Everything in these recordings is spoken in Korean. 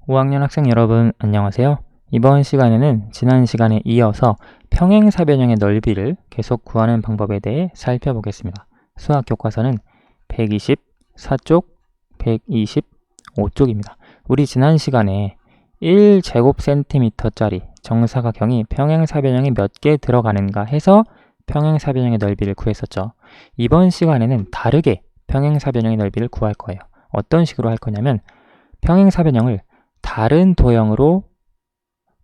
5학년 학생 여러분 안녕하세요. 이번 시간에는 지난 시간에 이어서 평행사변형의 넓이를 계속 구하는 방법에 대해 살펴보겠습니다. 수학 교과서는 124쪽, 125쪽입니다. 우리 지난 시간에 1제곱센티미터짜리 정사각형이 평행사변형에 몇 개 들어가는가 해서 평행사변형의 넓이를 구했었죠. 이번 시간에는 다르게 평행사변형의 넓이를 구할 거예요. 어떤 식으로 할 거냐면 평행사변형을 다른 도형으로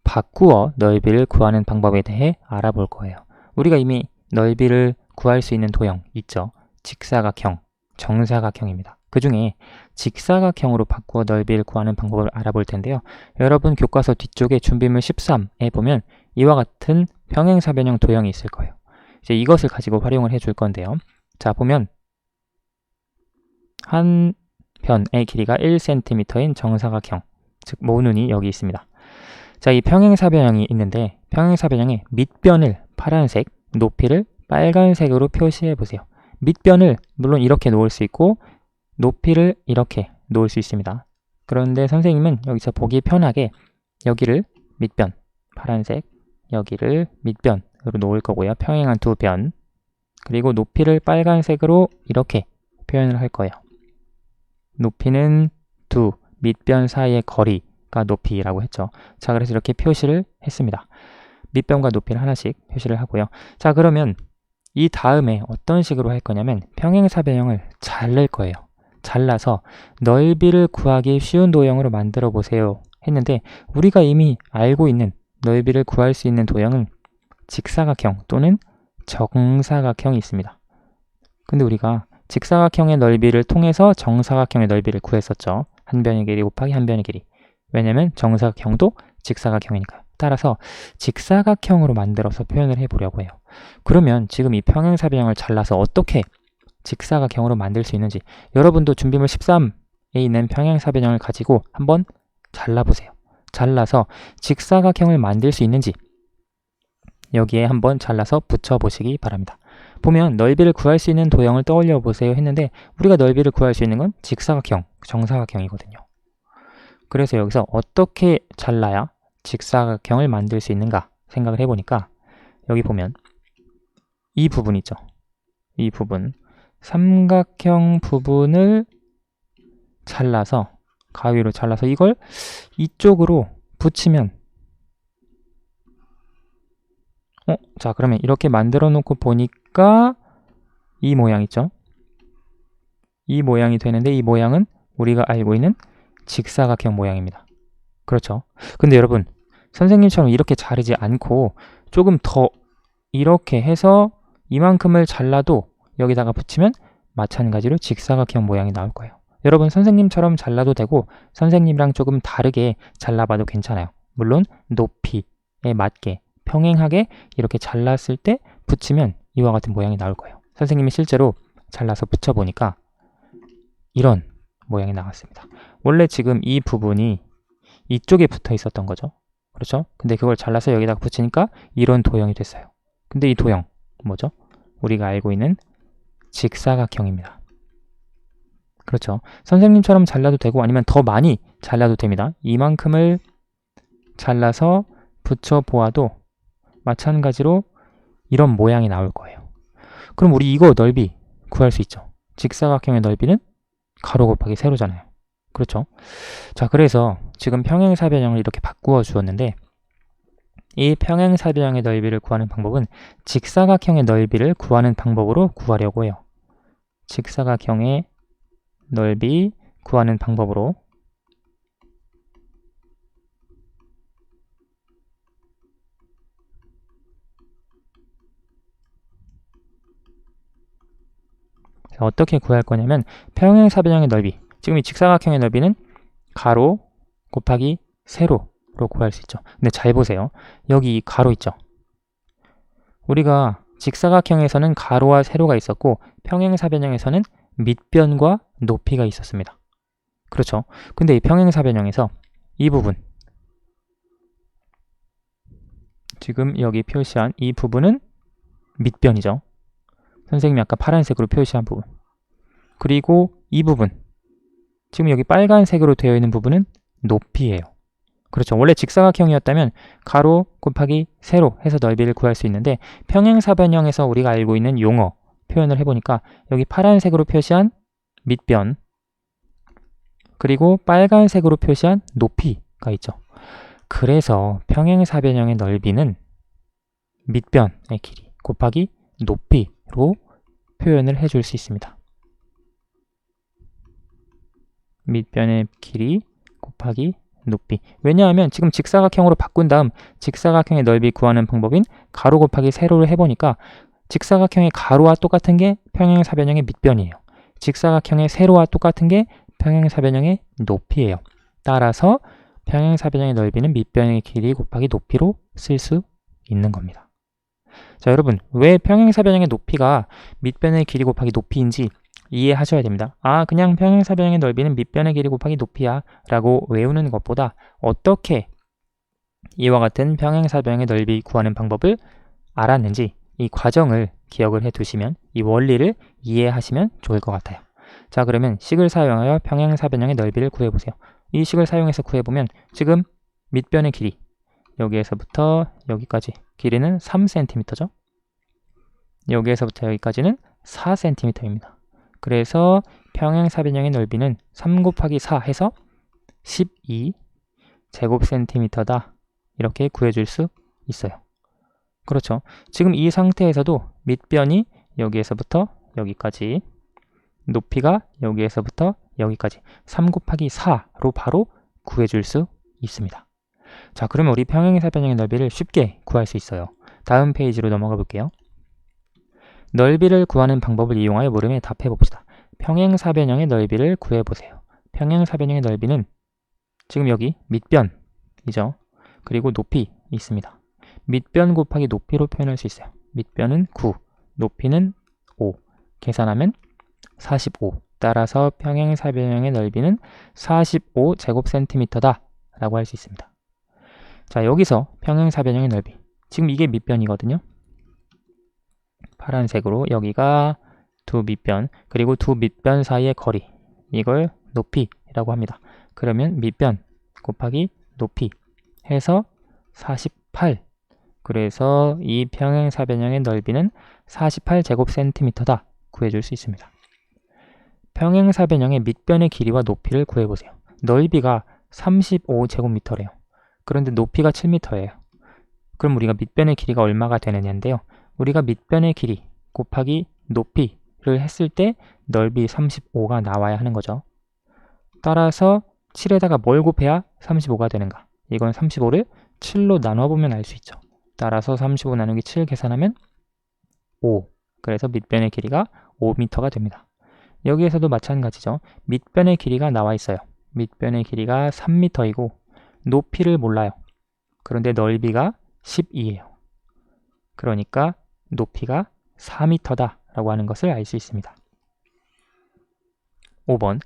바꾸어 넓이를 구하는 방법에 대해 알아볼 거예요. 우리가 이미 넓이를 구할 수 있는 도형 있죠. 직사각형, 정사각형입니다. 그 중에 직사각형으로 바꾸어 넓이를 구하는 방법을 알아볼 텐데요. 여러분 교과서 뒤쪽에 준비물 13에 보면 이와 같은 평행사변형 도형이 있을 거예요. 이제 이것을 가지고 활용을 해줄 건데요. 자, 보면 한 변의 길이가 1cm인 정사각형, 즉 모눈이 여기 있습니다. 자, 이 평행사변형이 있는데 평행사변형의 밑변을 파란색, 높이를 빨간색으로 표시해 보세요. 밑변을 물론 이렇게 놓을 수 있고 높이를 이렇게 놓을 수 있습니다. 그런데 선생님은 여기서 보기 편하게 여기를 밑변, 파란색, 여기를 밑변으로 놓을 거고요. 평행한 두 변, 그리고 높이를 빨간색으로 이렇게 표현을 할 거예요. 높이는 두 밑변 사이의 거리가 높이라고 했죠. 자, 그래서 이렇게 표시를 했습니다. 밑변과 높이를 하나씩 표시를 하고요. 자, 그러면 이 다음에 어떤 식으로 할 거냐면 평행사변형을 자를 거예요. 잘라서 넓이를 구하기 쉬운 도형으로 만들어 보세요 했는데 우리가 이미 알고 있는 넓이를 구할 수 있는 도형은 직사각형 또는 정사각형이 있습니다. 근데 우리가 직사각형의 넓이를 통해서 정사각형의 넓이를 구했었죠. 한 변의 길이 곱하기 한 변의 길이. 왜냐면 정사각형도 직사각형이니까요. 따라서 직사각형으로 만들어서 표현을 해보려고 해요. 그러면 지금 이 평행사변형을 잘라서 어떻게 직사각형으로 만들 수 있는지 여러분도 준비물 13에 있는 평행사변형을 가지고 한번 잘라보세요. 잘라서 직사각형을 만들 수 있는지 여기에 한번 잘라서 붙여보시기 바랍니다. 보면 넓이를 구할 수 있는 도형을 떠올려 보세요 했는데 우리가 넓이를 구할 수 있는 건 직사각형, 정사각형이거든요. 그래서 여기서 어떻게 잘라야 직사각형을 만들 수 있는가 생각을 해보니까 여기 보면 이 부분 있죠. 이 부분, 삼각형 부분을 잘라서 가위로 잘라서 이걸 이쪽으로 붙이면 자, 그러면 이렇게 만들어 놓고 보니까 이 모양 있죠? 이 모양이 되는데 이 모양은 우리가 알고 있는 직사각형 모양입니다. 그렇죠? 근데 여러분, 선생님처럼 이렇게 자르지 않고 조금 더 이렇게 해서 이만큼을 잘라도 여기다가 붙이면 마찬가지로 직사각형 모양이 나올 거예요. 여러분, 선생님처럼 잘라도 되고 선생님이랑 조금 다르게 잘라봐도 괜찮아요. 물론 높이에 맞게 평행하게 이렇게 잘랐을 때 붙이면 이와 같은 모양이 나올 거예요. 선생님이 실제로 잘라서 붙여보니까 이런 모양이 나왔습니다. 원래 지금 이 부분이 이쪽에 붙어 있었던 거죠. 그렇죠? 근데 그걸 잘라서 여기다가 붙이니까 이런 도형이 됐어요. 근데 이 도형 뭐죠? 우리가 알고 있는 직사각형입니다. 그렇죠? 선생님처럼 잘라도 되고 아니면 더 많이 잘라도 됩니다. 이만큼을 잘라서 붙여보아도 마찬가지로 이런 모양이 나올 거예요. 그럼 우리 이거 넓이 구할 수 있죠. 직사각형의 넓이는 가로 곱하기 세로잖아요. 그렇죠? 자, 그래서 지금 평행사변형을 이렇게 바꾸어 주었는데 이 평행사변형의 넓이를 구하는 방법은 직사각형의 넓이를 구하는 방법으로 구하려고 해요. 직사각형의 넓이 구하는 방법으로 어떻게 구할 거냐면 평행사변형의 넓이, 지금 이 직사각형의 넓이는 가로 곱하기 세로로 구할 수 있죠. 근데 잘 보세요. 여기 이 가로 있죠. 우리가 직사각형에서는 가로와 세로가 있었고 평행사변형에서는 밑변과 높이가 있었습니다. 그렇죠. 근데 이 평행사변형에서 이 부분, 지금 여기 표시한 이 부분은 밑변이죠. 선생님이 아까 파란색으로 표시한 부분. 그리고 이 부분, 지금 여기 빨간색으로 되어 있는 부분은 높이예요. 그렇죠. 원래 직사각형이었다면 가로 곱하기 세로 해서 넓이를 구할 수 있는데 평행사변형에서 우리가 알고 있는 용어 표현을 해보니까 여기 파란색으로 표시한 밑변 그리고 빨간색으로 표시한 높이가 있죠. 그래서 평행사변형의 넓이는 밑변의 길이 곱하기 높이로 표현을 해줄 수 있습니다. 밑변의 길이 곱하기 높이. 왜냐하면 지금 직사각형으로 바꾼 다음 직사각형의 넓이 구하는 방법인 가로 곱하기 세로를 해보니까 직사각형의 가로와 똑같은 게 평행사변형의 밑변이에요. 직사각형의 세로와 똑같은 게 평행사변형의 높이예요. 따라서 평행사변형의 넓이는 밑변의 길이 곱하기 높이로 쓸 수 있는 겁니다. 자, 여러분, 왜 평행사변형의 높이가 밑변의 길이 곱하기 높이인지 이해하셔야 됩니다. 아, 그냥 평행사변형의 넓이는 밑변의 길이 곱하기 높이야 라고 외우는 것보다 어떻게 이와 같은 평행사변형의 넓이 구하는 방법을 알았는지 이 과정을 기억을 해두시면 이 원리를 이해하시면 좋을 것 같아요. 자, 그러면 식을 사용하여 평행사변형의 넓이를 구해보세요. 이 식을 사용해서 구해보면 지금 밑변의 길이 여기에서부터 여기까지 길이는 3cm죠. 여기에서부터 여기까지는 4cm입니다. 그래서 평행사변형의 넓이는 3 곱하기 4 해서 12제곱센티미터다. 이렇게 구해줄 수 있어요. 그렇죠. 지금 이 상태에서도 밑변이 여기에서부터 여기까지, 높이가 여기에서부터 여기까지 3 곱하기 4로 바로 구해줄 수 있습니다. 자, 그러면 우리 평행사변형의 넓이를 쉽게 구할 수 있어요. 다음 페이지로 넘어가 볼게요. 넓이를 구하는 방법을 이용하여 물음에 답해 봅시다. 평행사변형의 넓이를 구해보세요. 평행사변형의 넓이는 지금 여기 밑변이죠. 그리고 높이 있습니다. 밑변 곱하기 높이로 표현할 수 있어요. 밑변은 9, 높이는 5. 계산하면 45. 따라서 평행사변형의 넓이는 45제곱센티미터다 라고 할 수 있습니다. 자, 여기서 평행사변형의 넓이. 지금 이게 밑변이거든요. 파란색으로 여기가 두 밑변, 그리고 두 밑변 사이의 거리. 이걸 높이라고 합니다. 그러면 밑변 곱하기 높이 해서 48. 그래서 이 평행사변형의 넓이는 48제곱센티미터다 구해줄 수 있습니다. 평행사변형의 밑변의 길이와 높이를 구해보세요. 넓이가 35제곱미터래요. 그런데 높이가 7m예요. 그럼 우리가 밑변의 길이가 얼마가 되느냐인데요. 우리가 밑변의 길이 곱하기 높이를 했을 때 넓이 35가 나와야 하는 거죠. 따라서 7에다가 뭘 곱해야 35가 되는가? 이건 35를 7로 나눠보면 알 수 있죠. 따라서 35 나누기 7 계산하면 5. 그래서 밑변의 길이가 5m가 됩니다. 여기에서도 마찬가지죠. 밑변의 길이가 나와 있어요. 밑변의 길이가 3m이고 높이를 몰라요. 그런데 넓이가 12예요. 그러니까 높이가 4m다 라고 하는 것을 알 수 있습니다. 5번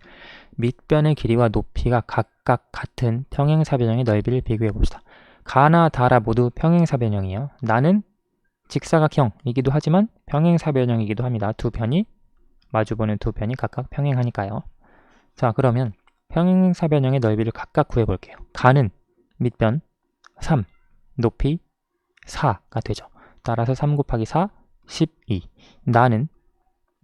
밑변의 길이와 높이가 각각 같은 평행사변형의 넓이를 비교해 봅시다. 가나 다라 모두 평행사변형이에요. 나는 직사각형이기도 하지만 평행사변형이기도 합니다. 두 편이 마주보는 두 편이 각각 평행하니까요. 자, 그러면 평행사변형의 넓이를 각각 구해볼게요. 가는 밑변 3, 높이 4가 되죠. 따라서 3 곱하기 4, 12. 나는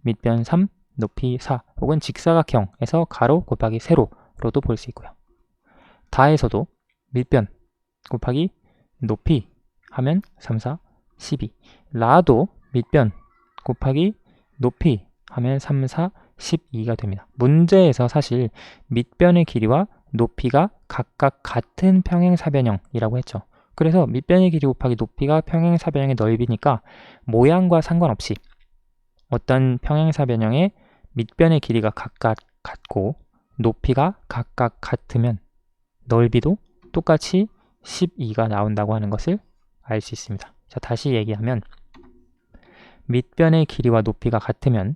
밑변 3, 높이 4 혹은 직사각형에서 가로 곱하기 세로로도 볼 수 있고요. 다에서도 밑변 곱하기 높이 하면 3, 4, 12. 라도 밑변 곱하기 높이 하면 3, 4, 12가 됩니다. 문제에서 사실 밑변의 길이와 높이가 각각 같은 평행사변형이라고 했죠. 그래서 밑변의 길이 곱하기 높이가 평행사변형의 넓이니까 모양과 상관없이 어떤 평행사변형의 밑변의 길이가 각각 같고 높이가 각각 같으면 넓이도 똑같이 12가 나온다고 하는 것을 알 수 있습니다. 자, 다시 얘기하면 밑변의 길이와 높이가 같으면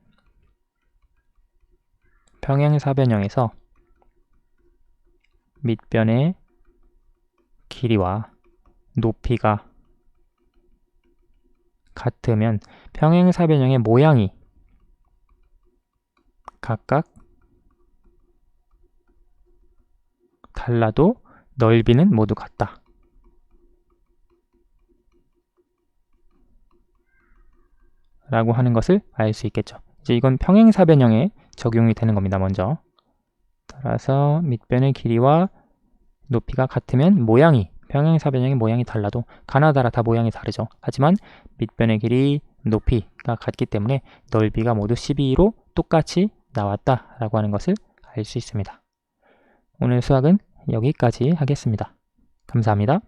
평행사변형에서 밑변의 길이와 높이가 같으면 평행사변형의 모양이 각각 달라도 넓이는 모두 같다 라고 하는 것을 알 수 있겠죠. 이제 이건 평행사변형에 적용이 되는 겁니다. 먼저 따라서 밑변의 길이와 높이가 같으면 모양이, 평행사변형의 모양이 달라도 가나다라 다 모양이 다르죠. 하지만 밑변의 길이, 높이가 같기 때문에 넓이가 모두 12로 똑같이 나왔다라고 하는 것을 알 수 있습니다. 오늘 수학은 여기까지 하겠습니다. 감사합니다.